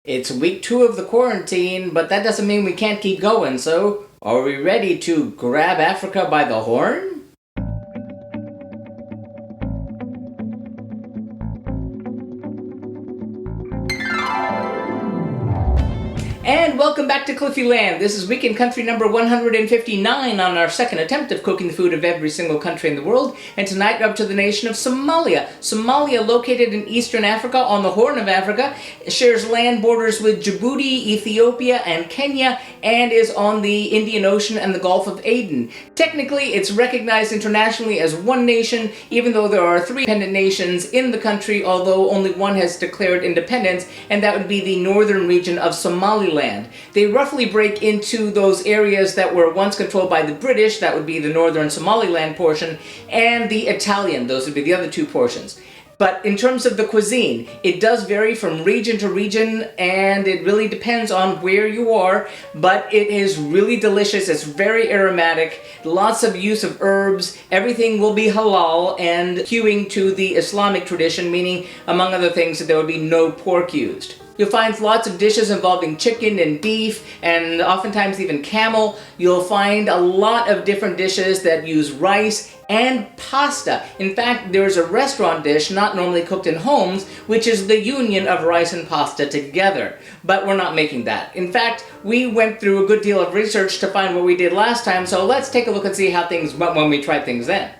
It's week 2 of the quarantine, but that doesn't mean we can't keep going, so are we ready to grab Africa by the horn? And welcome back to Cliffieland. This is Weekend Country number 159 on our second attempt of cooking the food of every single country in the world. And tonight we're up to the nation of Somalia. Somalia, located in Eastern Africa on the Horn of Africa, shares land borders with Djibouti, Ethiopia, and Kenya, and is on the Indian Ocean and the Gulf of Aden. Technically, it's recognized internationally as one nation, even though there are 3 independent nations in the country, although only one has declared independence, and that would be the northern region of Somaliland. They roughly break into those areas that were once controlled by the British, that would be the northern Somaliland portion, and the Italian, those would be the other 2 portions. But in terms of the cuisine, it does vary from region to region, and it really depends on where you are, but it is really delicious. It's very aromatic, lots of use of herbs, everything will be halal, and hewing to the Islamic tradition, meaning, among other things, that there would be no pork used. You'll find lots of dishes involving chicken and beef, and oftentimes even camel. You'll find a lot of different dishes that use rice and pasta. In fact, there's a restaurant dish not normally cooked in homes, which is the union of rice and pasta together. But we're not making that. In fact, we went through a good deal of research to find what we did last time, so let's take a look and see how things went when we tried things then.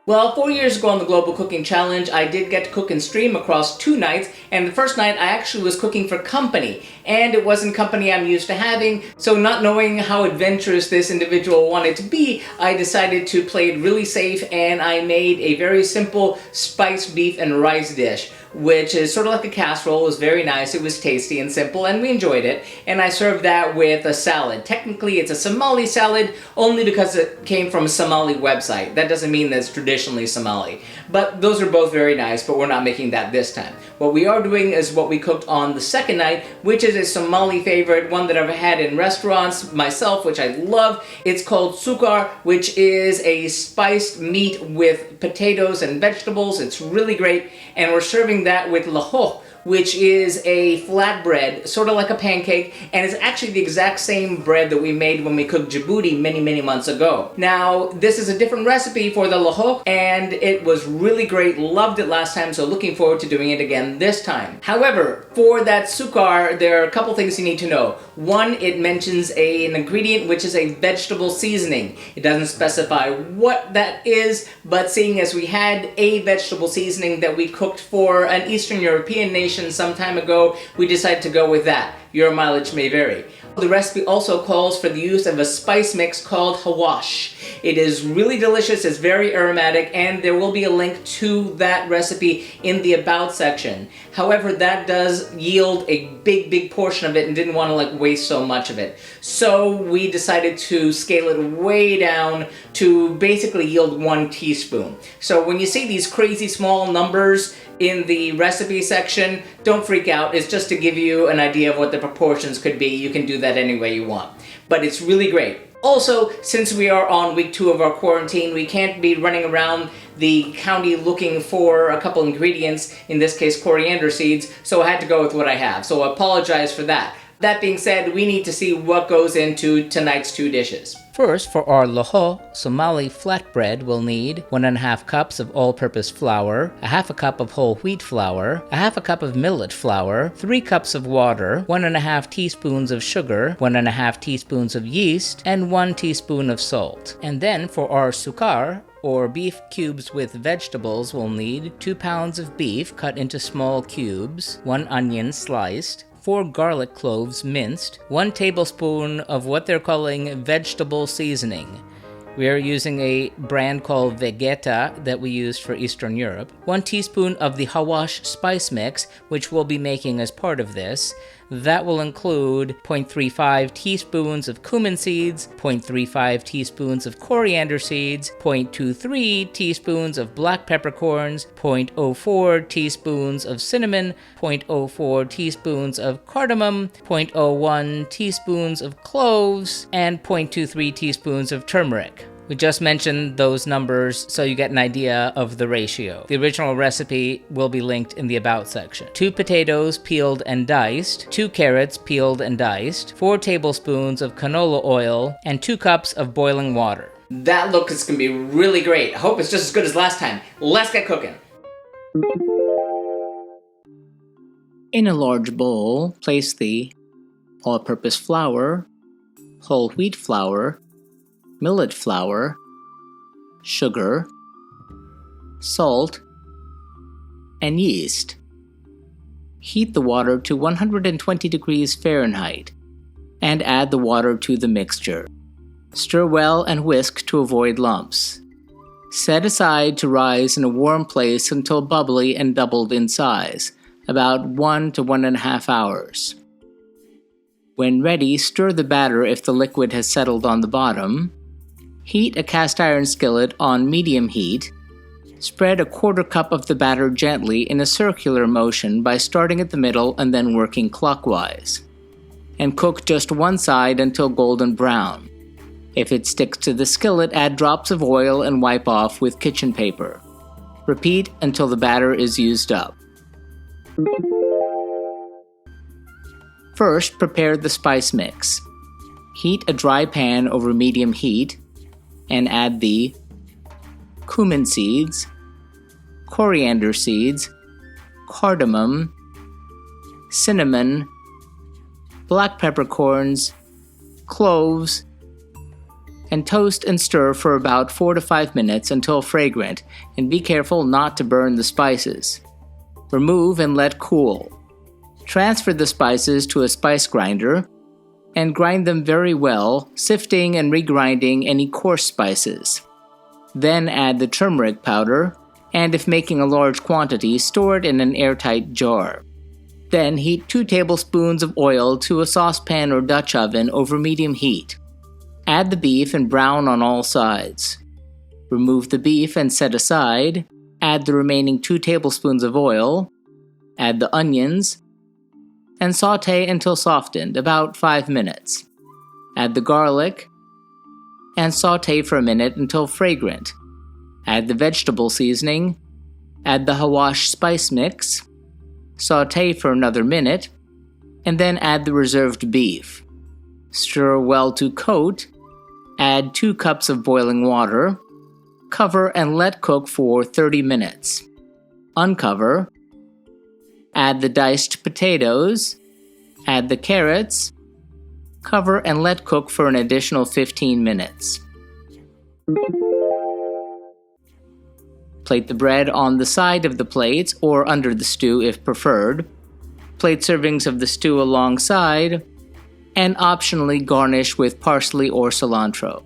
Well, 4 years ago on the Global Cooking Challenge, I did get to cook and stream across 2 nights, and the first night I actually was cooking for company, and it wasn't company I'm used to having, so not knowing how adventurous this individual wanted to be, I decided to play it really safe, and I made a very simple spiced beef and rice dish, which is sort of like a casserole. It was very nice, it was tasty and simple, and we enjoyed it, and I served that with a salad. Technically, it's a Somali salad, only because it came from a Somali website. That doesn't mean that it's traditionally Somali. But those are both very nice, but we're not making that this time. What we are doing is what we cooked on the second night, which is a Somali favorite, one that I've had in restaurants myself, which I love. It's called Suqaar, which is a spiced meat with potatoes and vegetables. It's really great, and we're serving that with Lahooh, which is a flatbread, sort of like a pancake, and it's actually the exact same bread that we made when we cooked Djibouti many months ago. Now, this is a different recipe for the Lahooh, and it was really great. Loved it last time, so looking forward to doing it again this time. However, for that Suqaar, there are a couple things you need to know. One, it mentions an ingredient which is a vegetable seasoning. It doesn't specify what that is, but seeing as we had a vegetable seasoning that we cooked for an Eastern European nation some time ago, we decided to go with that. Your mileage may vary. The recipe also calls for the use of a spice mix called hawash. It is really delicious, it's very aromatic, and there will be a link to that recipe in the About section. However, that does yield a big portion of it and didn't want to waste so much of it. So we decided to scale it way down to basically yield 1 teaspoon. So when you see these crazy small numbers in the recipe section, don't freak out. It's just to give you an idea of what the proportions could be. You can do that any way you want. But it's really great. Also, since we are on week 2 of our quarantine, we can't be running around the county looking for a couple ingredients, in this case coriander seeds, so I had to go with what I have. So I apologize for that. That being said, we need to see what goes into tonight's 2 dishes. First, for our Lahooh Somali flatbread, we'll need 1½ cups of all-purpose flour, ½ cup of whole wheat flour, ½ cup of millet flour, 3 cups of water, 1½ teaspoons of sugar, 1½ teaspoons of yeast, and 1 teaspoon of salt. And then for our Suqaar, or beef cubes with vegetables, we'll need 2 pounds of beef cut into small cubes, 1 onion sliced, 4 garlic cloves minced, 1 tablespoon of what they're calling vegetable seasoning. We are using a brand called Vegeta that we use for Eastern Europe. 1 teaspoon of the hawash spice mix, which we'll be making as part of this. That will include 0.35 teaspoons of cumin seeds, 0.35 teaspoons of coriander seeds, 0.23 teaspoons of black peppercorns, 0.04 teaspoons of cinnamon, 0.04 teaspoons of cardamom, 0.01 teaspoons of cloves, and 0.23 teaspoons of turmeric. We just mentioned those numbers so you get an idea of the ratio. The original recipe will be linked in the About section. 2 potatoes peeled and diced, 2 carrots peeled and diced, 4 tablespoons of canola oil, and 2 cups of boiling water. That look is going to be really great. I hope it's just as good as last time. Let's get cooking. In a large bowl, place the all-purpose flour, whole wheat flour, millet flour, sugar, salt, and yeast. Heat the water to 120 degrees Fahrenheit and add the water to the mixture. Stir well and whisk to avoid lumps. Set aside to rise in a warm place until bubbly and doubled in size, about 1 to 1.5 hours. When ready, stir the batter if the liquid has settled on the bottom. Heat a cast iron skillet on medium heat. Spread a 1/4 cup of the batter gently in a circular motion by starting at the middle and then working clockwise. And cook just one side until golden brown. If it sticks to the skillet, add drops of oil and wipe off with kitchen paper. Repeat until the batter is used up. First, prepare the spice mix. Heat a dry pan over medium heat and add the cumin seeds, coriander seeds, cardamom, cinnamon, black peppercorns, cloves, and toast and stir for about 4 to 5 minutes until fragrant, and be careful not to burn the spices. Remove and let cool. Transfer the spices to a spice grinder and grind them very well, sifting and regrinding any coarse spices. Then add the turmeric powder, and if making a large quantity, store it in an airtight jar. Then heat 2 tablespoons of oil to a saucepan or Dutch oven over medium heat. Add the beef and brown on all sides. Remove the beef and set aside. Add the remaining 2 tablespoons of oil. Add the onions and saute until softened, about 5 minutes. Add the garlic and saute for a minute until fragrant. Add the vegetable seasoning. Add the Hawash spice mix. Saute for another minute, and then add the reserved beef. Stir well to coat. Add 2 cups of boiling water. Cover and let cook for 30 minutes. Uncover. Add the diced potatoes. Add the carrots. Cover and let cook for an additional 15 minutes. Plate the bread on the side of the plates or under the stew if preferred. Plate servings of the stew alongside, and optionally garnish with parsley or cilantro.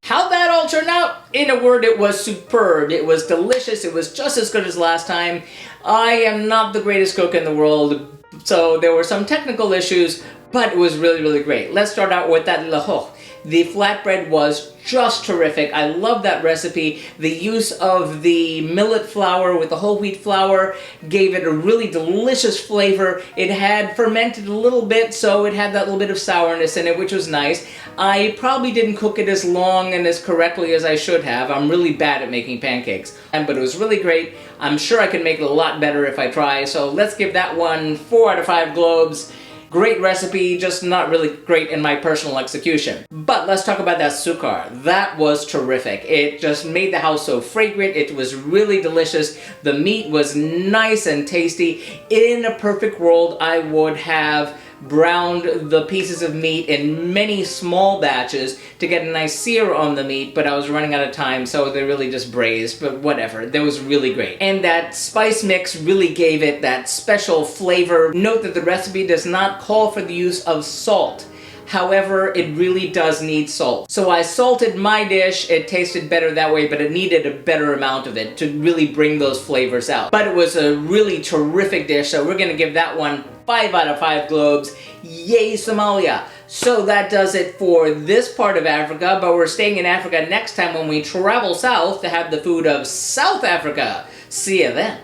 How'd that all turn out? In a word, it was superb. It was delicious. It was just as good as last time. I am not the greatest cook in the world, so there were some technical issues, but it was really, really great. Let's start out with that lahooh. The flatbread was just terrific. I love that recipe. The use of the millet flour with the whole wheat flour gave it a really delicious flavor. It had fermented a little bit, so it had that little bit of sourness in it, which was nice. I probably didn't cook it as long and as correctly as I should have. I'm really bad at making pancakes, but it was really great. I'm sure I can make it a lot better if I try, so let's give that one 4 out of 5 globes. Great recipe, just not really great in my personal execution. But let's talk about that suqaar. That was terrific. It just made the house so fragrant. It was really delicious. The meat was nice and tasty. In a perfect world, I would have browned the pieces of meat in many small batches to get a nice sear on the meat, but I was running out of time, so they really just braised, but whatever. That was really great. And that spice mix really gave it that special flavor. Note that the recipe does not call for the use of salt. However, it really does need salt. So I salted my dish. It tasted better that way, but it needed a better amount of it to really bring those flavors out. But it was a really terrific dish, so we're gonna give that one 5 out of 5 globes. Yay, Somalia! So that does it for this part of Africa, but we're staying in Africa next time when we travel south to have the food of South Africa. See you then.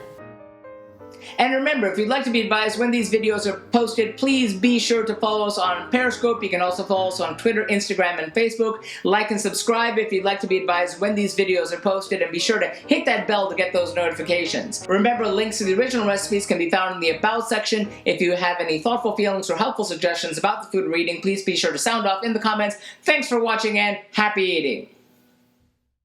And remember, if you'd like to be advised when these videos are posted, please be sure to follow us on Periscope. You can also follow us on Twitter, Instagram, and Facebook. Like and subscribe if you'd like to be advised when these videos are posted, and be sure to hit that bell to get those notifications. Remember, links to the original recipes can be found in the About section. If you have any thoughtful feelings or helpful suggestions about the food we're eating, please be sure to sound off in the comments. Thanks for watching and happy eating!